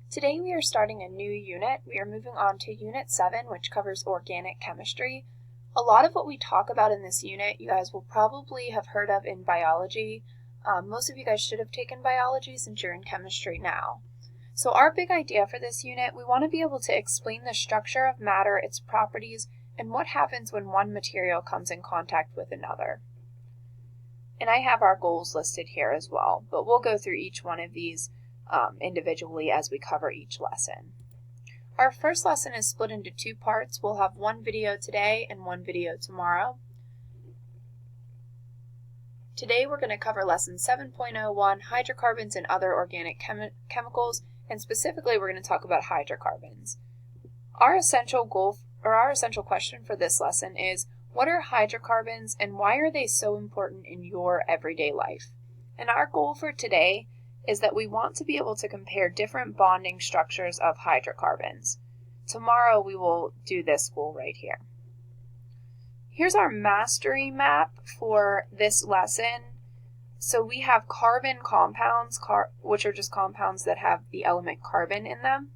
Today we are starting a new unit. We are moving on to Unit 7, which covers organic chemistry. A lot of what we talk about in this unit you guys will probably have heard of in biology. Most of you guys should have taken biology since you're in chemistry now. So our big idea for this unit, we want to be able to explain the structure of matter, its properties, and what happens when one material comes in contact with another. And I have our goals listed here as well, but we'll go through each one of these individually as we cover each lesson. Our first lesson is split into two parts. We'll have one video today and one video tomorrow. Today we're going to cover lesson 7.01, hydrocarbons and other organic chemicals, and specifically we're going to talk about hydrocarbons. Our essential question for this lesson is, what are hydrocarbons and why are they so important in your everyday life? And our goal for today is that we want to be able to compare different bonding structures of hydrocarbons. Tomorrow we will do this goal right here. Here's our mastery map for this lesson. So we have carbon compounds, which are just compounds that have the element carbon in them.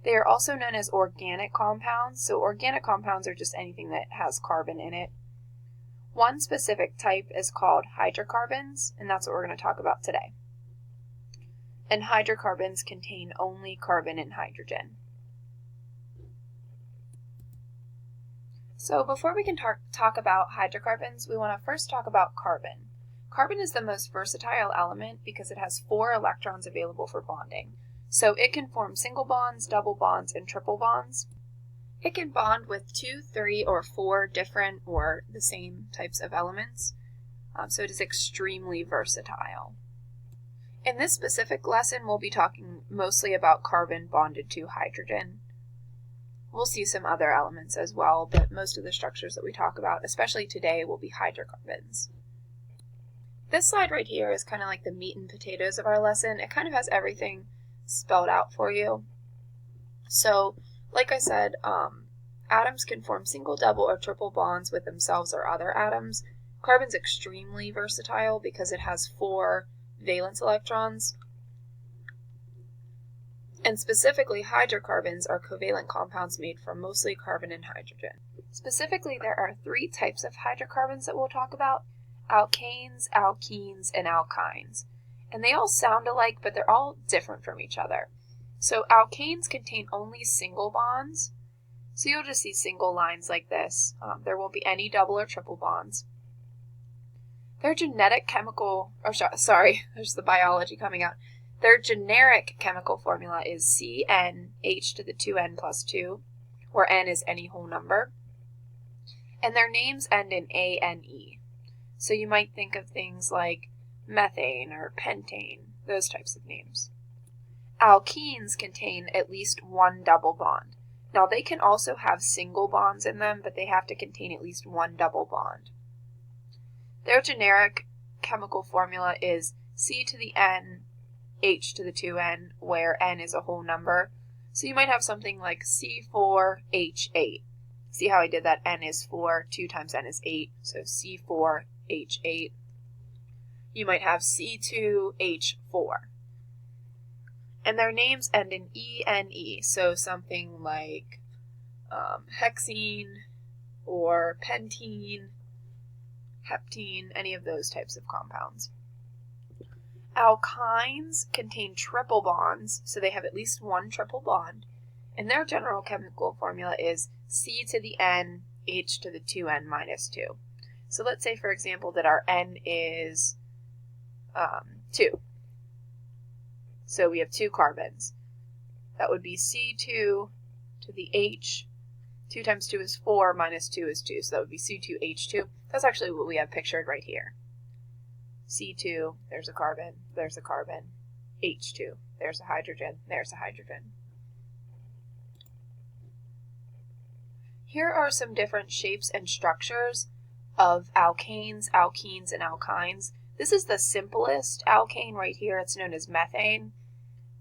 They are also known as organic compounds. So organic compounds are just anything that has carbon in it. One specific type is called hydrocarbons, and that's what we're going to talk about today. And hydrocarbons contain only carbon and hydrogen. So before we can talk about hydrocarbons, we want to first talk about carbon. Carbon is the most versatile element because it has 4 electrons available for bonding. So it can form single bonds, double bonds, and triple bonds. It can bond with 2, 3, or 4 different or the same types of elements. So it is extremely versatile. In this specific lesson, we'll be talking mostly about carbon bonded to hydrogen. We'll see some other elements as well, but most of the structures that we talk about, especially today, will be hydrocarbons. This slide right here is kind of like the meat and potatoes of our lesson. It kind of has everything spelled out for you. So, like I said, atoms can form single, double, or triple bonds with themselves or other atoms. Carbon's extremely versatile because it has 4 valence electrons. And specifically, hydrocarbons are covalent compounds made from mostly carbon and hydrogen. Specifically, there are 3 types of hydrocarbons that we'll talk about: alkanes, alkenes, and alkynes. And they all sound alike, but they're all different from each other. So alkanes contain only single bonds. So you'll just see single lines like this. There won't be any double or triple bonds. Their generic chemical, there's the biology coming out. Their generic chemical formula is CnH to the 2n plus 2, where n is any whole number. And their names end in ane. So you might think of things like methane or pentane, those types of names. Alkenes contain at least 1 double bond. Now they can also have single bonds in them, but they have to contain at least 1 double bond. Their generic chemical formula is C to the n, H to the 2n, where n is a whole number. So you might have something like C4H8. See how I did that? N is 4, 2 times n is 8, so C4H8. You might have C2H4. And their names end in ene, so something like hexene or pentene, heptene, any of those types of compounds. Alkynes contain triple bonds, so they have at least 1 triple bond, and their general chemical formula is C to the n, H to the 2n minus 2. So let's say, for example, that our n is 2. So we have 2 carbons. That would be C2 to the H. 2 times 2 is 4, minus 2 is 2, so that would be C2H2. That's actually what we have pictured right here. C2, there's a carbon, H2, there's a hydrogen, there's a hydrogen. Here are some different shapes and structures of alkanes, alkenes, and alkynes. This is the simplest alkane right here. It's known as methane.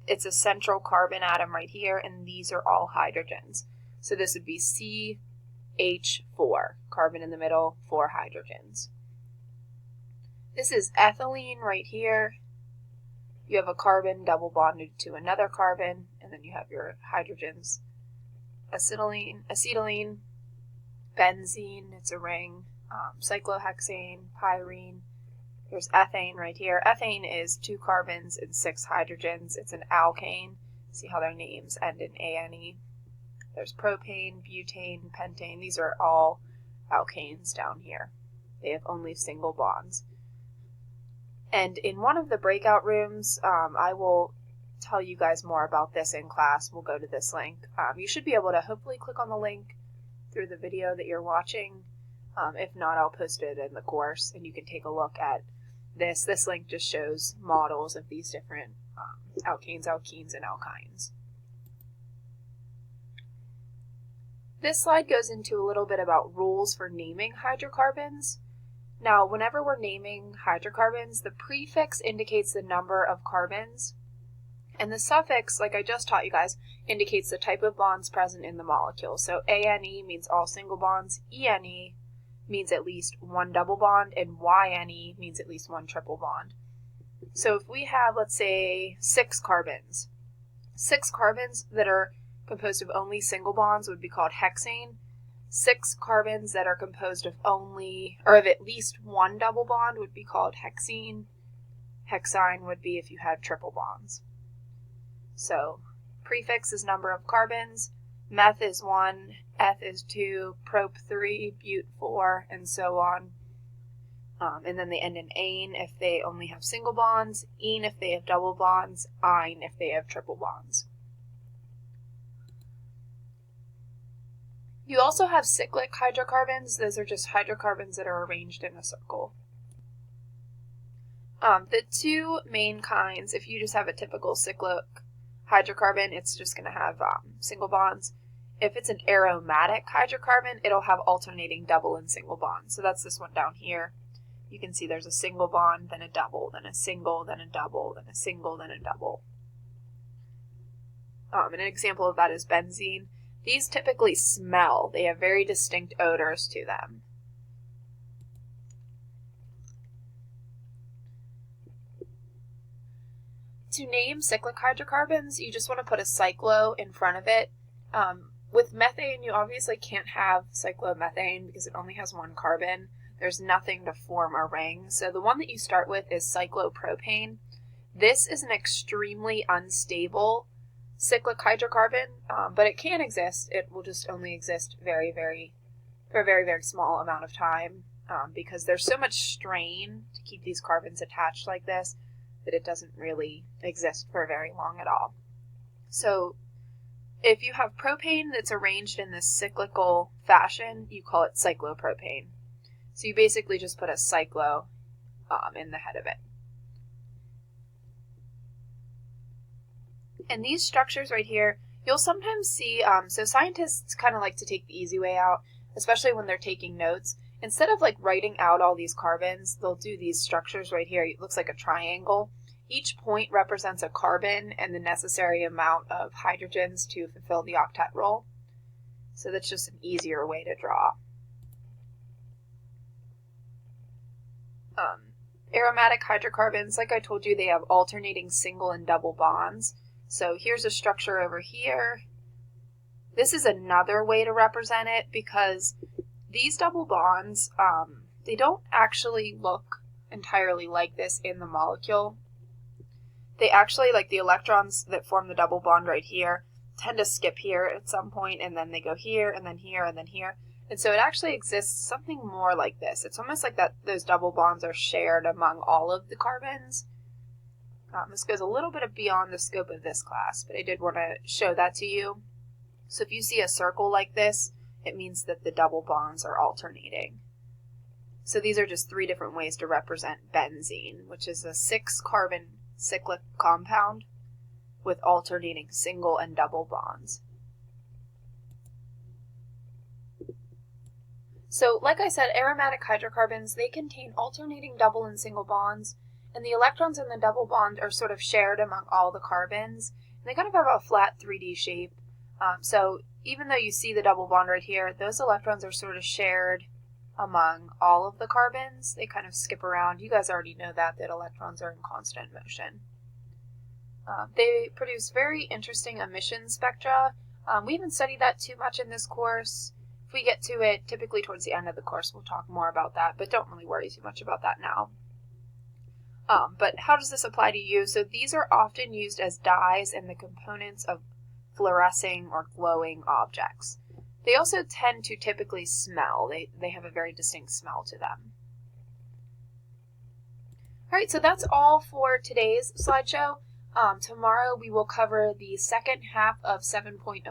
It's a central carbon atom right here, and these are all hydrogens. So this would be CH4, carbon in the middle, 4 hydrogens. This is ethylene right here. You have a carbon double bonded to another carbon, and then you have your hydrogens, acetylene, benzene, it's a ring, cyclohexane, pyrene. There's ethane right here. Ethane is 2 carbons and 6 hydrogens. It's an alkane. See how their names end in ane. There's propane, butane, pentane. These are all alkanes down here. They have only single bonds. And in one of the breakout rooms, I will tell you guys more about this in class. We'll go to this link. You should be able to hopefully click on the link through the video that you're watching. If not, I'll post it in the course and you can take a look at this. This link just shows models of these different alkanes, alkenes, and alkynes. This slide goes into a little bit about rules for naming hydrocarbons. Now, whenever we're naming hydrocarbons, the prefix indicates the number of carbons, and the suffix, like I just taught you guys, indicates the type of bonds present in the molecule. So ane means all single bonds, ene means at least 1 double bond, and yne means at least 1 triple bond. So if we have, let's say, 6 carbons that are composed of only single bonds would be called hexane. 6 carbons that are composed of only, or of at least 1 double bond would be called hexene. Hexyne would be if you had triple bonds. So prefix is number of carbons, meth is 1, eth is 2, prop 3, but 4, and so on. And then they end in ane if they only have single bonds, ene if they have double bonds, ine if they have triple bonds. You also have cyclic hydrocarbons. Those are just hydrocarbons that are arranged in a circle. The 2 main kinds, if you just have a typical cyclic hydrocarbon, it's just going to have single bonds. If it's an aromatic hydrocarbon, it'll have alternating double and single bonds. So that's this one down here. You can see there's a single bond, then a double, then a single, then a double, then a single, then a double. And an example of that is benzene. These typically smell. They have very distinct odors to them. To name cyclic hydrocarbons, you just want to put a cyclo in front of it. With methane, you obviously can't have cyclomethane because it only has 1 carbon. There's nothing to form a ring. So the one that you start with is cyclopropane. This is an extremely unstable cyclic hydrocarbon, but it can exist. It will just only exist for a very, very small amount of time because there's so much strain to keep these carbons attached like this that it doesn't really exist for very long at all. So if you have propane that's arranged in this cyclical fashion, you call it cyclopropane. So you basically just put a cyclo in the head of it. And these structures right here, you'll sometimes see, so scientists kind of like to take the easy way out, especially when they're taking notes. Instead of like writing out all these carbons, they'll do these structures right here. It looks like a triangle. Each point represents a carbon and the necessary amount of hydrogens to fulfill the octet role. So that's just an easier way to draw. Aromatic hydrocarbons, like I told you, they have alternating single and double bonds. So here's a structure over here. This is another way to represent it because these double bonds, they don't actually look entirely like this in the molecule. They actually, like the electrons that form the double bond right here, tend to skip here at some point, and then they go here, and then here, and then here. And so it actually exists something more like this. It's almost like that those double bonds are shared among all of the carbons. This goes a little bit beyond the scope of this class, but I did want to show that to you. So if you see a circle like this, it means that the double bonds are alternating. So these are just 3 different ways to represent benzene, which is a 6-carbon cyclic compound with alternating single and double bonds. So like I said, aromatic hydrocarbons, they contain alternating double and single bonds, and the electrons in the double bond are sort of shared among all the carbons. And they kind of have a flat 3D shape. So even though you see the double bond right here, those electrons are sort of shared among all of the carbons. They kind of skip around. You guys already know that electrons are in constant motion. They produce very interesting emission spectra. We haven't studied that too much in this course. If we get to it, typically towards the end of the course, we'll talk more about that, but don't really worry too much about that now. But how does this apply to you? So these are often used as dyes in the components of fluorescing or glowing objects. They also tend to typically smell. They have a very distinct smell to them. All right, so that's all for today's slideshow. Tomorrow we will cover the second half of 7.01.